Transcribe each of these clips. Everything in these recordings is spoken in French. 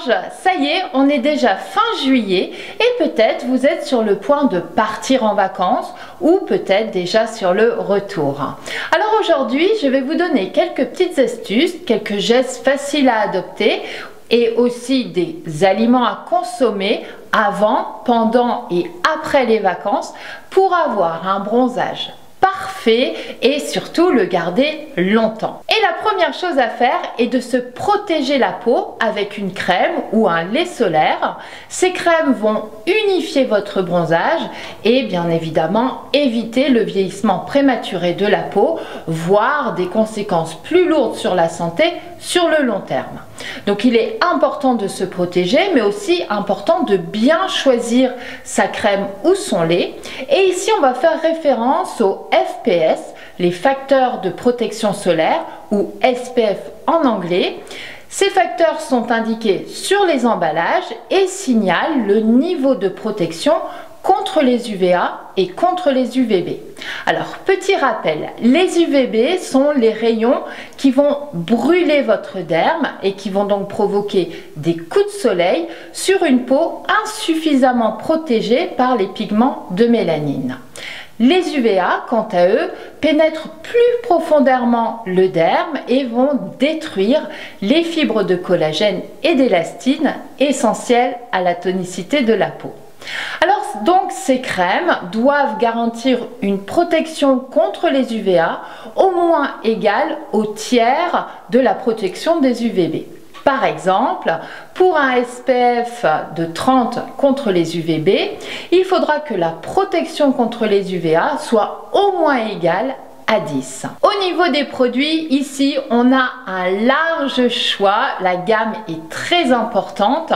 large, ça y est, on est déjà fin juillet et peut-être vous êtes sur le point de partir en vacances ou peut-être déjà sur le retour. Alors aujourd'hui, je vais vous donner quelques petites astuces, quelques gestes faciles à adopter et aussi des aliments à consommer avant, pendant et après les vacances pour avoir un bronzage parfait et surtout le garder longtemps. Et la première chose à faire est de se protéger la peau avec une crème ou un lait solaire. Ces crèmes vont unifier votre bronzage et bien évidemment éviter le vieillissement prématuré de la peau, voire des conséquences plus lourdes sur la santé sur le long terme. Donc il est important de se protéger, mais aussi important de bien choisir sa crème ou son lait. Et ici on va faire référence au FPS, les facteurs de protection solaire ou SPF en anglais. Ces facteurs sont indiqués sur les emballages et signalent le niveau de protection contre les UVA et contre les UVB. Alors, petit rappel, les UVB sont les rayons qui vont brûler votre derme et qui vont donc provoquer des coups de soleil sur une peau insuffisamment protégée par les pigments de mélanine. Les UVA, quant à eux, pénètrent plus profondément le derme et vont détruire les fibres de collagène et d'élastine essentielles à la tonicité de la peau. Alors donc ces crèmes doivent garantir une protection contre les UVA au moins égale au tiers de la protection des UVB. Par exemple, pour un SPF de 30 contre les UVB, il faudra que la protection contre les UVA soit au moins égale à 10. Au niveau des produits, ici on a un large choix, la gamme est très importante.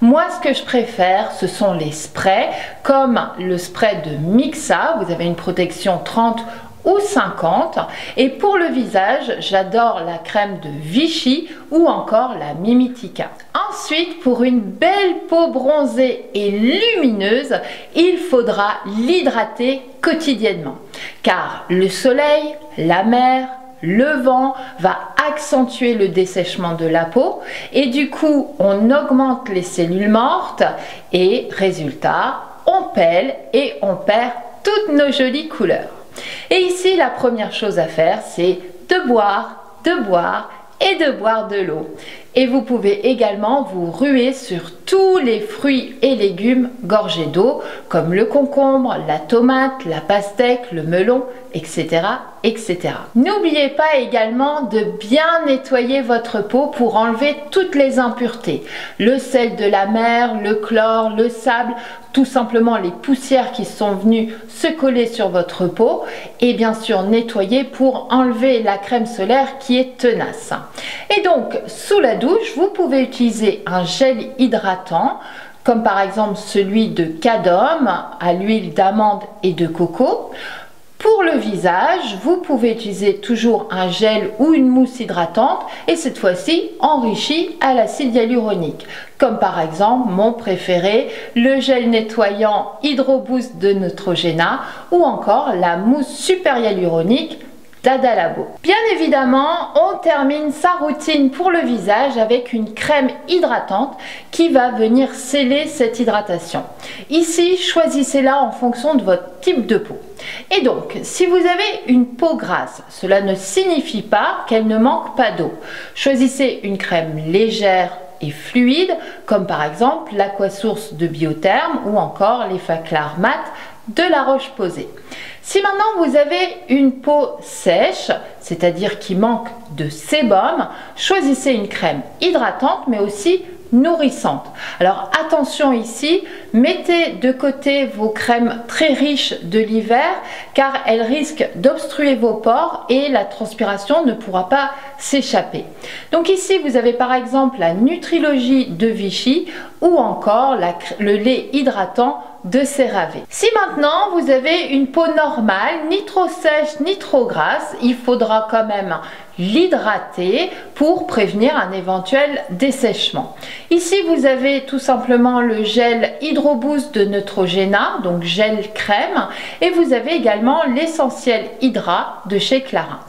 Moi ce que je préfère ce sont les sprays, comme le spray de Mixa, vous avez une protection 30 ou 50, et pour le visage j'adore la crème de Vichy ou encore la Mimitica. Ensuite, pour une belle peau bronzée et lumineuse, il faudra l'hydrater quotidiennement car le soleil, la mer, le vent va accentuer le dessèchement de la peau et du coup on augmente les cellules mortes et résultat on pèle et on perd toutes nos jolies couleurs. Et ici, la première chose à faire, c'est de boire et de boire de l'eau. Et vous pouvez également vous ruer sur tous les fruits et légumes gorgés d'eau, comme le concombre, la tomate, la pastèque, le melon, etc. etc. N'oubliez pas également de bien nettoyer votre peau pour enlever toutes les impuretés. Le sel de la mer, le chlore, le sable, tout simplement les poussières qui sont venues se coller sur votre peau et bien sûr nettoyer pour enlever la crème solaire qui est tenace. Et donc sous la douche, vous pouvez utiliser un gel hydratant comme par exemple celui de Cadom à l'huile d'amande et de coco. Pour le visage, vous pouvez utiliser toujours un gel ou une mousse hydratante et cette fois-ci enrichie à l'acide hyaluronique. Comme par exemple mon préféré, le gel nettoyant Hydro Boost de Neutrogena ou encore la mousse super hyaluronique d'Adalabo. Bien évidemment, on termine sa routine pour le visage avec une crème hydratante qui va venir sceller cette hydratation. Ici, choisissez-la en fonction de votre type de peau. Et donc, si vous avez une peau grasse, cela ne signifie pas qu'elle ne manque pas d'eau. Choisissez une crème légère et fluide, comme par exemple l'Aquasource de Biotherm ou encore les Faclar Mat de La Roche-Posay. Si maintenant vous avez une peau sèche, c'est-à-dire qui manque de sébum, choisissez une crème hydratante mais aussi nourrissante. Alors attention ici, mettez de côté vos crèmes très riches de l'hiver car elles risquent d'obstruer vos pores et la transpiration ne pourra pas s'échapper. Donc ici vous avez par exemple la Nutrilogie de Vichy ou encore le lait hydratant de CeraVe. Si maintenant vous avez une peau normale, ni trop sèche ni trop grasse, il faudra quand même l'hydrater pour prévenir un éventuel dessèchement. Ici vous avez tout simplement le gel Hydro Boost de Neutrogena, donc gel crème, et vous avez également l'essentiel Hydra de chez Clarins.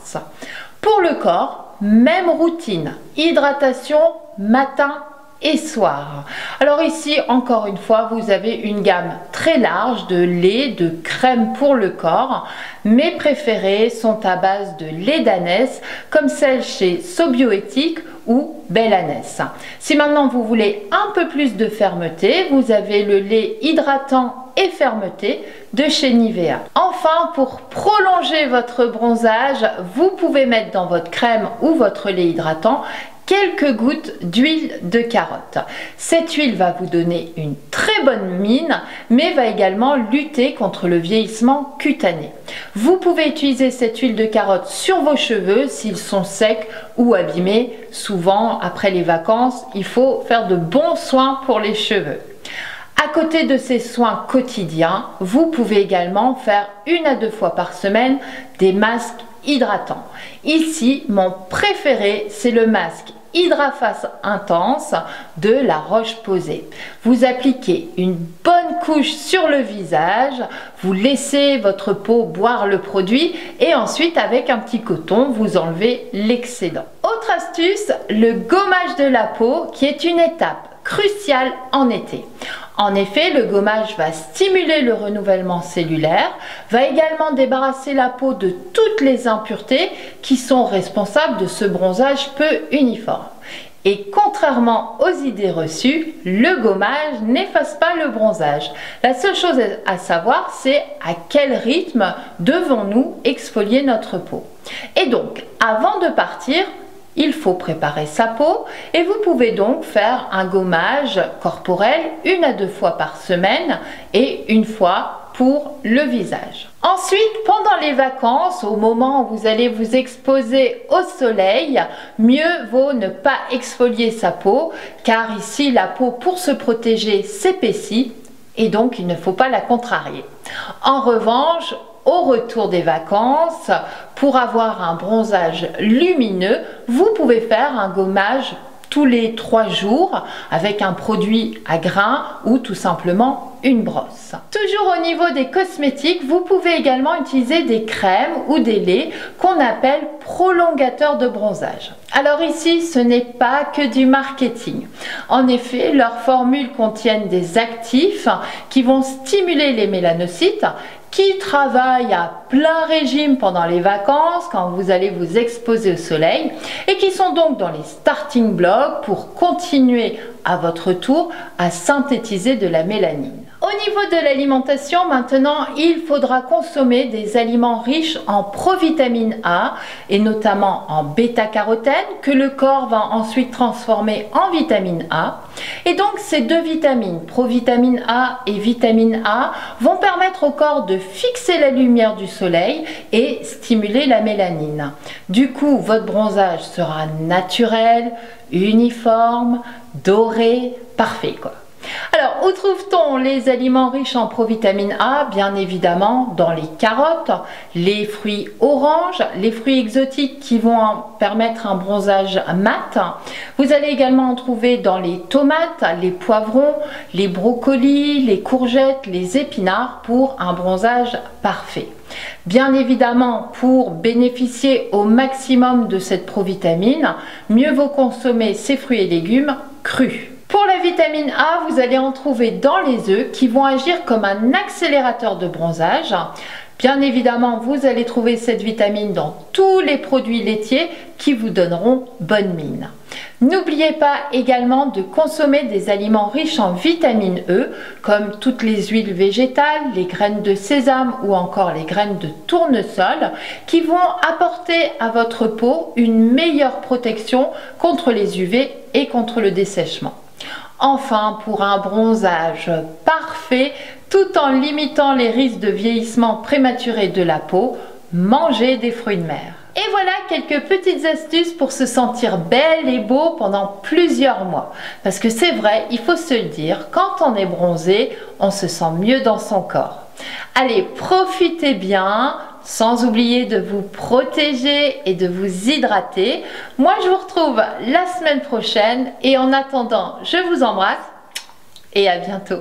Pour le corps, même routine, hydratation matin et soir. Alors ici, encore une fois, vous avez une gamme très large de lait, de crème pour le corps. Mes préférés sont à base de lait d'ânesse, comme celle chez Sobioéthique ou Belle Ânesse. Si maintenant vous voulez un peu plus de fermeté, vous avez le lait hydratant et fermeté de chez Nivea. Enfin, pour prolonger votre bronzage, vous pouvez mettre dans votre crème ou votre lait hydratant quelques gouttes d'huile de carotte. Cette huile va vous donner une très bonne mine, mais va également lutter contre le vieillissement cutané. Vous pouvez utiliser cette huile de carotte sur vos cheveux s'ils sont secs ou abîmés. Souvent, après les vacances, il faut faire de bons soins pour les cheveux. À côté de ces soins quotidiens, vous pouvez également faire 1 à 2 fois par semaine des masques hydratants. Ici, mon préféré, c'est le masque Hydraface Intense de La Roche-Posay. Vous appliquez une bonne couche sur le visage, vous laissez votre peau boire le produit et ensuite avec un petit coton, vous enlevez l'excédent. Autre astuce, le gommage de la peau qui est une étape cruciale en été. En effet, le gommage va stimuler le renouvellement cellulaire, va également débarrasser la peau de toutes les impuretés qui sont responsables de ce bronzage peu uniforme. Et contrairement aux idées reçues, le gommage n'efface pas le bronzage. La seule chose à savoir, c'est à quel rythme devons-nous exfolier notre peau. Et donc, avant de partir, il faut préparer sa peau et vous pouvez donc faire un gommage corporel 1 à 2 fois par semaine et 1 fois pour le visage. Ensuite, pendant les vacances, au moment où vous allez vous exposer au soleil, mieux vaut ne pas exfolier sa peau car ici la peau pour se protéger s'épaissit et donc il ne faut pas la contrarier. En revanche, au retour des vacances, pour avoir un bronzage lumineux, vous pouvez faire un gommage tous les 3 jours avec un produit à grains ou tout simplement une brosse. Toujours au niveau des cosmétiques, vous pouvez également utiliser des crèmes ou des laits qu'on appelle prolongateurs de bronzage. Alors ici, ce n'est pas que du marketing. En effet, leurs formules contiennent des actifs qui vont stimuler les mélanocytes qui travaillent à plein régime pendant les vacances quand vous allez vous exposer au soleil et qui sont donc dans les starting blocks pour continuer à votre tour à synthétiser de la mélanine. Au niveau de l'alimentation, maintenant, il faudra consommer des aliments riches en provitamine A et notamment en bêta-carotène que le corps va ensuite transformer en vitamine A. Et donc ces deux vitamines, provitamine A et vitamine A, vont permettre au corps de fixer la lumière du soleil et stimuler la mélanine. Du coup, votre bronzage sera naturel, uniforme, doré, parfait quoi. Alors, où trouve-t-on les aliments riches en provitamine A? Bien évidemment dans les carottes, les fruits oranges, les fruits exotiques qui vont permettre un bronzage mat. Vous allez également en trouver dans les tomates, les poivrons, les brocolis, les courgettes, les épinards pour un bronzage parfait. Bien évidemment, pour bénéficier au maximum de cette provitamine, mieux vaut consommer ces fruits et légumes crus. Pour la vitamine A, vous allez en trouver dans les œufs qui vont agir comme un accélérateur de bronzage. Bien évidemment, vous allez trouver cette vitamine dans tous les produits laitiers qui vous donneront bonne mine. N'oubliez pas également de consommer des aliments riches en vitamine E, comme toutes les huiles végétales, les graines de sésame ou encore les graines de tournesol, qui vont apporter à votre peau une meilleure protection contre les UV et contre le dessèchement. Enfin, pour un bronzage parfait, tout en limitant les risques de vieillissement prématuré de la peau, mangez des fruits de mer. Et voilà quelques petites astuces pour se sentir belle et beau pendant plusieurs mois. Parce que c'est vrai, il faut se le dire, quand on est bronzé, on se sent mieux dans son corps. Allez, profitez bien, sans oublier de vous protéger et de vous hydrater. Moi, je vous retrouve la semaine prochaine et en attendant, je vous embrasse et à bientôt.